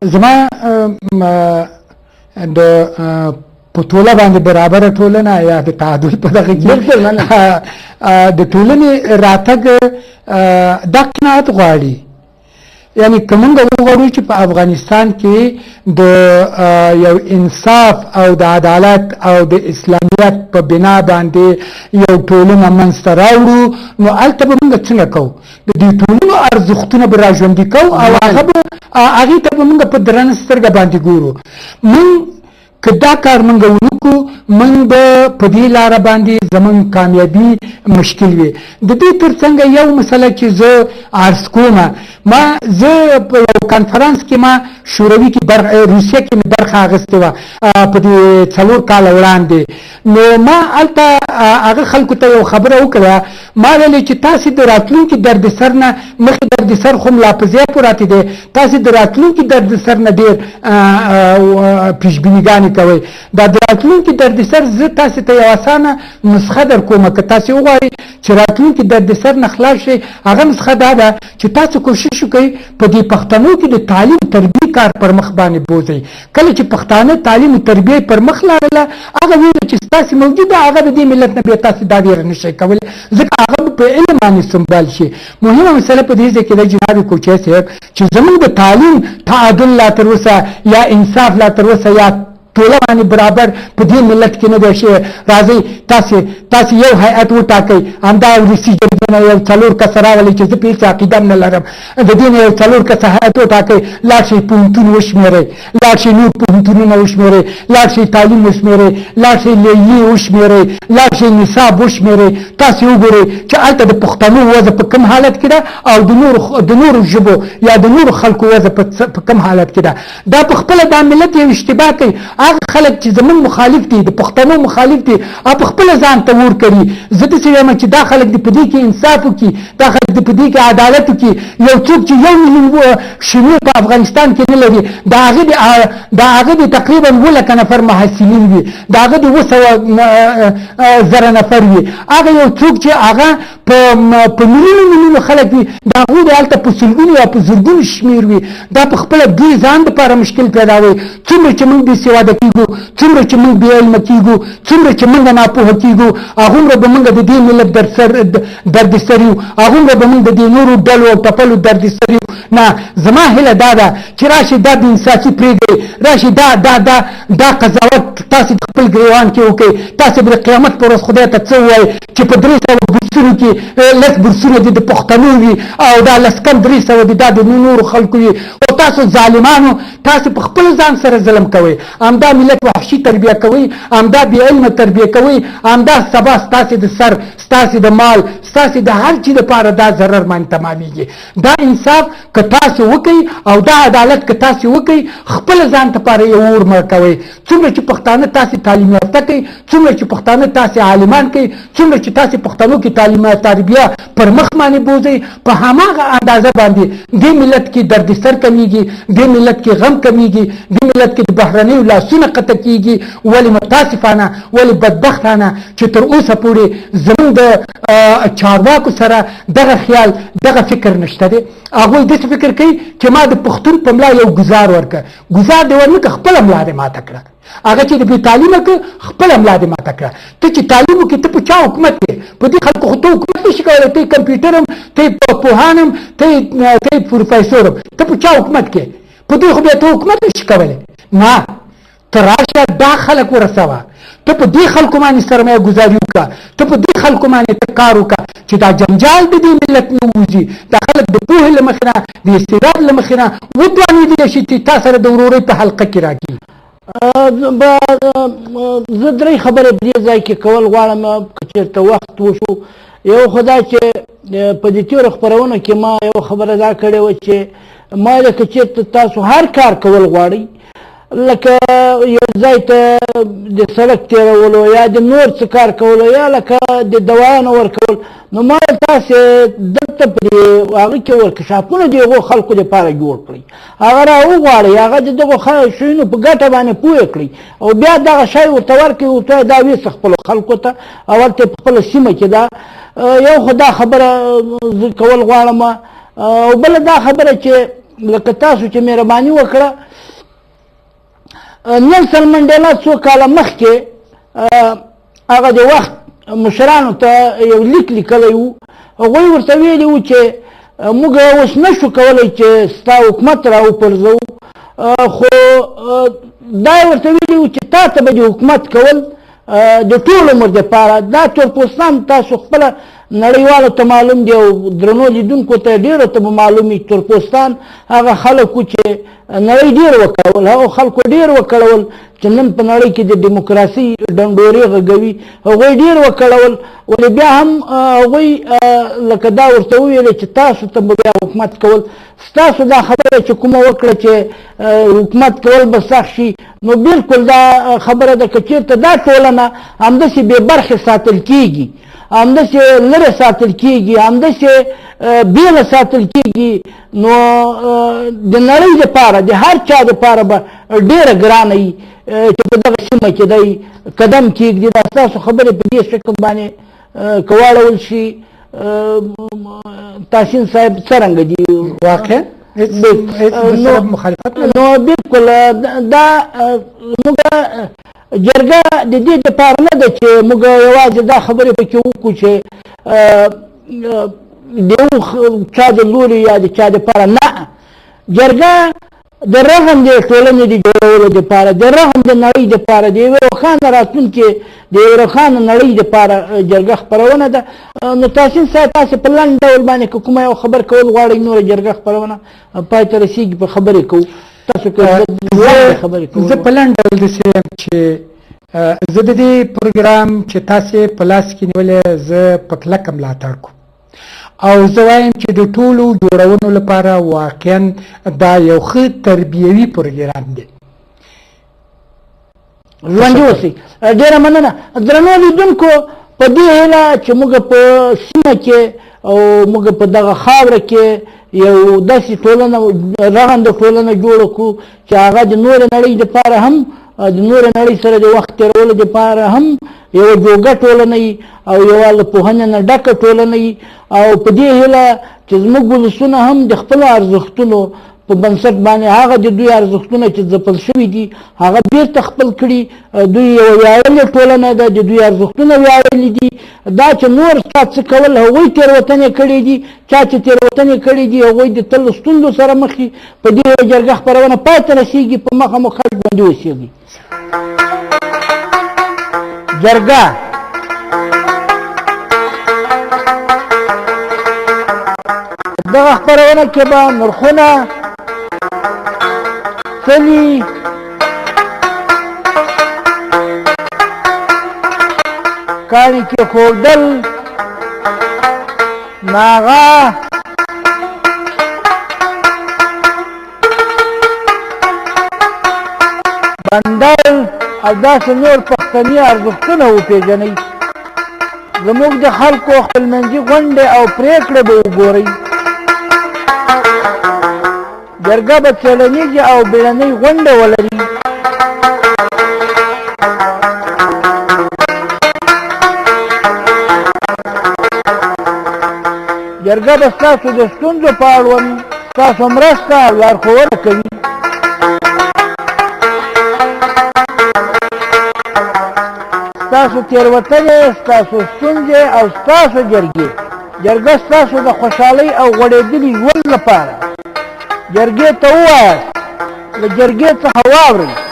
زما د په ټوله باندې برابره ټولنه یا د تعادل په دغه کې د ټولنې راتګ دا قناعت غواړي. یعنی کومنګ وګورو چې په افغانستان کې د یو انصاف او د عدالت او د اسلامیت په بنا باندې یو ټولنه منځته راوړو، نو هلته به موږ څنګه کوو؟ د دې ټولنو ارزښتونه به را ژوندي کوو او هغې ته به موږ په درنه سترګه باندې ګورو. موږ که دا کار موږ ونکړو، موږ به په دې لاره باندې زموږ کامیابي مشکل وي. د دې ترڅنګ یو مسله چې زه عرض کوم، زه په یو کنفرانس کې ما شوروي کې روسیه کې مې برخه اخیستې وه په دې 4 کاله وړاندې. نو ما هلته هغه خلکو ته یو خبره وکړه، ما ویلې چې تاسې د راتلونکي دردسر نه مخکې دردسر خو ملا په ځای پورې دی، تاسې د راتلونکي دردسر نه ډېر پیشبینیګانې کوئ. دا د راتلونکي دردسر زه تاسې ته یو اسانه نسخه در کوم. که تاسې وغواړئ چې راتلونکي دردسر نه خلاص شئ، هغه نسخه دا ده چې تاسو کوشش وکړئ په دې پښتنو کې د تعلیم تربیې کار پر مخ باندې بوځئ. کله چې پښتانه تعلیم او تربیې پر مخ لاړله، هغه ویره چې ستاسې موجوده هغه د دې ملت نه بیا تاسې دا ویره نشئ کولی، ځکه هغه په علم باندې سمبال شي. مهمه مسله په دې ځای کې ده جناب کوچی صاحب چې زموږ د تعلیم تعادل لا تر اوسه یا انصاف لا تر اوسه یا ټوله باندې برابر په دې ملت کې نه دی شوی. راځئ تاسې یو هیئت وټاکئ، همدا روسي جرګې نه یو 4 کسه راولئ چې زه په هېڅ عقیده هم نه لرم، د دې نه یو 4 کسه هیئت وټاکئ، لاړ شئ پوهنتون وشمېرئ، لاړ شئ نور پوهنتونونه وشمېرئ، لاړ شئ تعلیم وشمېرئ، لاړ شئ لیلیې وشمېرئ، لاړ شئ نصاب وشمېرئ. تاسې وګورئ چې هلته د پښتنو وضع په کوم حالت کې ده او د نورو ژبو یا د نورو خلکو وضع په کوم حالت کې ده. دا په خپله دا ملت یو اشتباه کوي. هغه خلک چې زمون مخالف دي، د پښتنو مخالف دي، په خپل ځان ته ور کوي. زه داسې وایم چې دا خلک د په دې کې انصاف وکړي، دا خلک د په دې کې عدالت وکړي. یو څوک چې 1 ملیون شمیر په افغانستان کې نه لري، د هغه د تقریبا 2 نفر محصلین وي، د هغه د 200,000 نفر وي. هغه یو څوک چې هغه په ملیونو خلک وي، د هغوی د هلته په سلګونو یا په زرګونو شمیر وي. دا په خپله دوی ځان دپاره مشکل پیداوي. څومره چې موږ بېسواده کېږو، څومره چې موږ بې علمه کېږو، څومره چې موږ ناپوهه کېږو، هغومره به موږ د دې ملت دردسر یو، هغومره به موږ د دې نورو ډلو او ټپلو دردسر یو. نه، زما هیله دا ده چې راشي دا بې انصافي پرېږدئ، راشي دا قضاوت تاسې د خپل ګریوان کې وکړئ. تاسې به د قیامت پر ورځ خدای ته څه ووایئ چې په 300 برسونو کې 10 برسونه دي د پښتنو وي او دا 300 دي دا د نورو خلکو وي. او تاسو ظالمانو، تاسې په خپل ځان سره ظلم کوئ، همدا ملت وحشي تربیه کوئ، همدا بې علمه تربیه کوئ، همدا سبا ستاسې د سر، ستاسې د مال، ستاسې د هر چي دپاره دا ضرر باندې تمامیږي. دا انصاف که تاسې وکئ او دا عدالت که تاسې وکئ، خپل ځان دپاره یې اور مړ کوئ. څومره چې پښتانه تاسې تعلیم یافته کوئ، څومره چې پښتانه تاسې عالمان کوئ، څومره چې تاسې پښتنو کې تعلیم تربیه پر مخ باندې بوځئ، په هماغه اندازه باندې دې ملت کې دردسر کمیږي، دې ملت کې غم کمیږي، دې ملت کې د بهرنیو لاسونه قطع کیږي. ولې متاسفانه، ولې بدبختانه چې تر اوسه پورې زموږ د چارواکو سره دغه خیال، دغه فکر نشته دی. هغوی داسې فکر کوي چې ما د پښتون په ملا یو ګزار ورکړه، ګزار دې ورنکړه، خپله ملا دې ماته کړه. هغه چې د بې تعلیمه که خپله ملا دې ماته کړه. ته چې تعلیم وکړې، ته په چا حکومت کې؟ په دې خلکو خو ته حکومت نشي کولی. ته کمپیوټر هم، ته پوهان هم، ته پروفیسور هم، ته په چا حکومت کې؟ په دې خو بیا ته حکومت نشي کولی. نه، ته راشه دا خلک ورسوه، ته په دې خلکو باندې سرمایه ګزاري وکړه، ته په دې خلکو باندې ته کار وکړه چې دا جنجال د دې ملت نه ووځي. دا خلک د پوهې له مخې نه، د استعداد له مخې نه وتوانېدلی شي چې تا سره د ورورۍ په حلقه کې راکړي. زه 3 خبرې په دې ځای کې کول غواړم که چېرته وخت وشو. یو خو دا چې په دې تېرو خپرونو کې ما یو خبره دا کړې وه چې ما ویل که چېرته تاسو هر کار کول غواړئ، لکه یو ځای ته د سړک تېرولو یا د نور څه کار کولو یا لکه د دوايانو ورکول، نو ما تاسې دلته په هغه کې ورکشاپونه د هغو خلکو دپاره جوړ کړئ، هغه را وغواړئ، هغه د دغو شیونو په ګټه باندې پوه کړئ او بیا دغه شی ورته ورکړئ، ورته دا ویسه خپلو خلکو ته او هلته په خپله سیمه کې دا یو خو دا خبره زه کول غواړم. او بله دا خبره چې لکه تاسو چې مهرباني وکړه نیلسن منډیلا څو کاله مخکې هغه د وخت مشرانو ته یو لیک لیکلی و هغوی ورته ویلي وو چې موږ اوس نشو کولی چې ستا حکومت راوپرځو خو دا یې ورته ویلي وو چې تا ته به د حکومت کول د ټول عمر دپاره دا تورپوستان تاسو خپله نړیوالو ته معلوم دی او درنو لیدونکو ته ډېرو ته به معلوم وي تورپوستان هغه خلک وو چې نړۍ ډېر وکړول هغو خلکو ډېر وکړول چې نن په نړۍ کې د ډیموکراسۍ ډنډورې غږوي هغوی ډېر وکړول ولې بیا هم هغوی لکه دا ورته وویلې چې تاسو ته به بیا حکومت کول ستاسو دا خبره چې کومه وکړه چې حکومت کول به سخت شي نو بلکل دا خبره ده که چېرته دا ټولنه همداسې بې برخې ساتل کېږي همداسې لرې ساتل کېږي همداسې بیله ساتل کېږي نو د نړۍ دپاره د هر چا دپاره به ډېره ګرانه وي چې په دغه سیمه کې دی قدم کېږدي دا ستاسو خبرې په دې شکل باندې که واړول شي تحسین صاحب څرنګه دي واقعا مخالفت نو بلکل دا موږ جرګه د دې دپاره نه ده چې موږ یوازې دا خبرې پکې وکړو چې د یو چا د لوري یا د چا دپاره نه جرګه د رغم د ټولنې د جوړولو دپاره د رغم د نړۍ دپاره د یوې روښانه راتلونکې د یوې روښانه نړۍ دپاره جرګه خپرونه ده نو تحسین صاحب تاسې په لنډ ډول باندې که کومه یو خبر کول غواړئ نوره جرګه خپرونه پای ته رسېږي په خبرې کوو تاسو زه په لنډ ډول داسې یم چې زه د دې پروګرام چې تاسې په لاس کې نیولی زه په کلکه ملاتړ کوم او زه وایم چې د ټولو جوړونو لپاره واقعا دا یو ښه تربیوي پروګرام دی ژوندي اوسئ ډېره مننه درنو لیدونکو په دې هیله چې موږ په سیمه کې او موږ په دغه خاوره کې یو داسې ټولنه رغنده ټولنه جوړه کړو چې هغه د نورې نړۍ دپاره هم د نورې نړۍ سره د وخت تېرولو دپاره هم یوه جوګه ټولنه وي او یوه له پوهنې نه ډکه ټولنه وي او په دې هیله چې زموږ ولسونه هم د خپلو ارزښتونو په بنسټ باندې هغه د دوی ارزښتونه چې ځپل شوي دي هغه بیرته خپل کړي دوی یوه ویاړلې ټولنه ده د دوی ارزښتونه ویاړلي دي دا چې نور چا څه کول هغوی تېروتنې کړي دي چا چې تېروتنې کړي دي هغوی د تل ستونزو سره مخ وي په دې جرګه خپرونه پای ته رسېږي په مخه مو خلک باندې اوسېږي جرګه دغه خپرونه کې به نرخونه تلي کاڼي کېښودل ناغه بندل او داسې نور پښتني ارزښتونه وپېژنئ زموږ د خلکو خپلمنځي غونډې او پرېکړې به وګورئ جرګه به څېړنیزې او بیړنۍ غونډې ولري جرګه به ستاسو د ستونزو په اړوند ستاسو مرسته او لارښوونه کوي ستاسو تېروتنې ستاسو ستونزې او ستاسو جرګه ستاسو د خوشحالۍ او غوړېدلي ژوند لپاره جرګې ته ووایاست له جرګې څخه واورئ